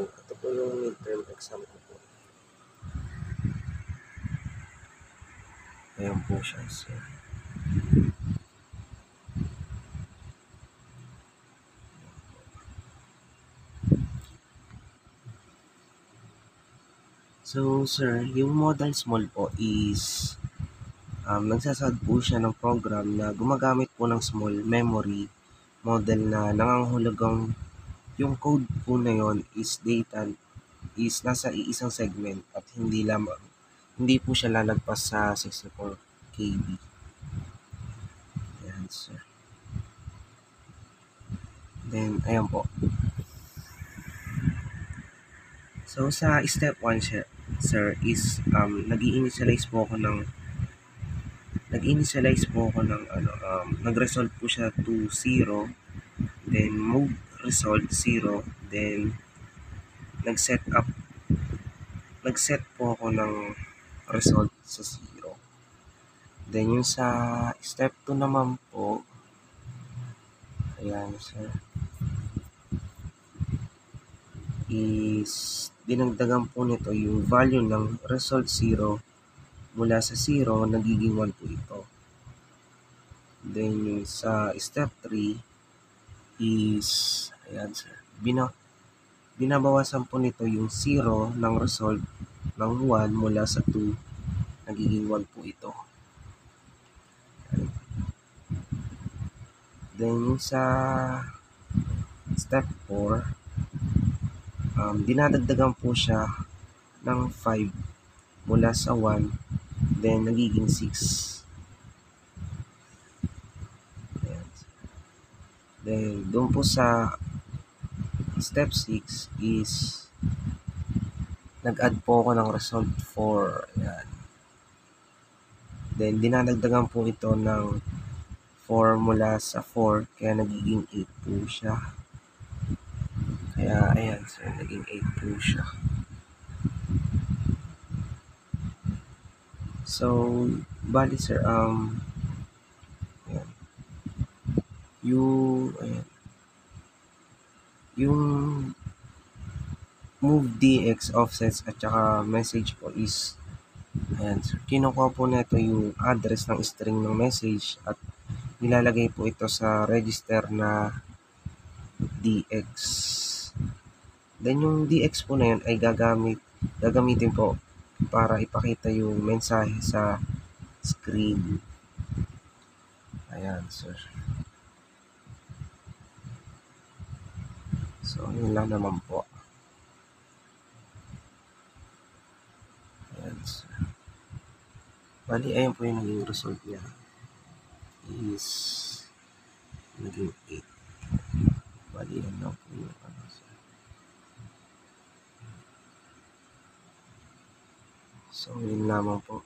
ito po yung midterm exam ko po. Ayan po siya, sir. So, sir, yung model small po is nagsasad po siya ng program na gumagamit po ng small memory model na nangangahulugang yung code po na yon is data is nasa iisang segment at hindi po siya lalagpas sa 64 KB. Ayan, sir. Then, ayan po. So, sa step 1, sir, is nag-initialize po ako ng nag-resolve po siya to 0, then move result 0, then nag-set po ako ng result sa 0. Then yung sa step 2 naman po, ayan, sir, is dinagdagan po nito yung value ng result 0 mula sa 0, nagiging 1 po ito. Then yung sa step 3 is, ayan, sir, binabawasan po nito yung 0 ng result ng 1 mula sa 2, nagiging 1 po ito. Then yung sa step 4, dinadagdagan po siya ng 5 mula sa 1, then nagiging 6. Ayan. Then doon po sa step 6 is nag-add po ako ng result 4. Ayan. Then dinadagdagan po ito ng 4 mula sa 4, kaya nagiging 8 po siya. Kaya ayan, sir, naging 8 po siya. So, bali, sir, ayan, yung move DX offsets at saka message po is, ayan, sir, kinukuha po nito yung address ng string ng message at nilalagay po ito sa register na DX. Then yung DX po na yun ay gagamitin po para ipakita yung mensahe sa screen. Ayan, sir. So, yun lang naman po. Ayan, sir. Bali, ayan po yung naging result niya. Is naging 8. Bali, yan lang po yung sir. So, yun lamang po.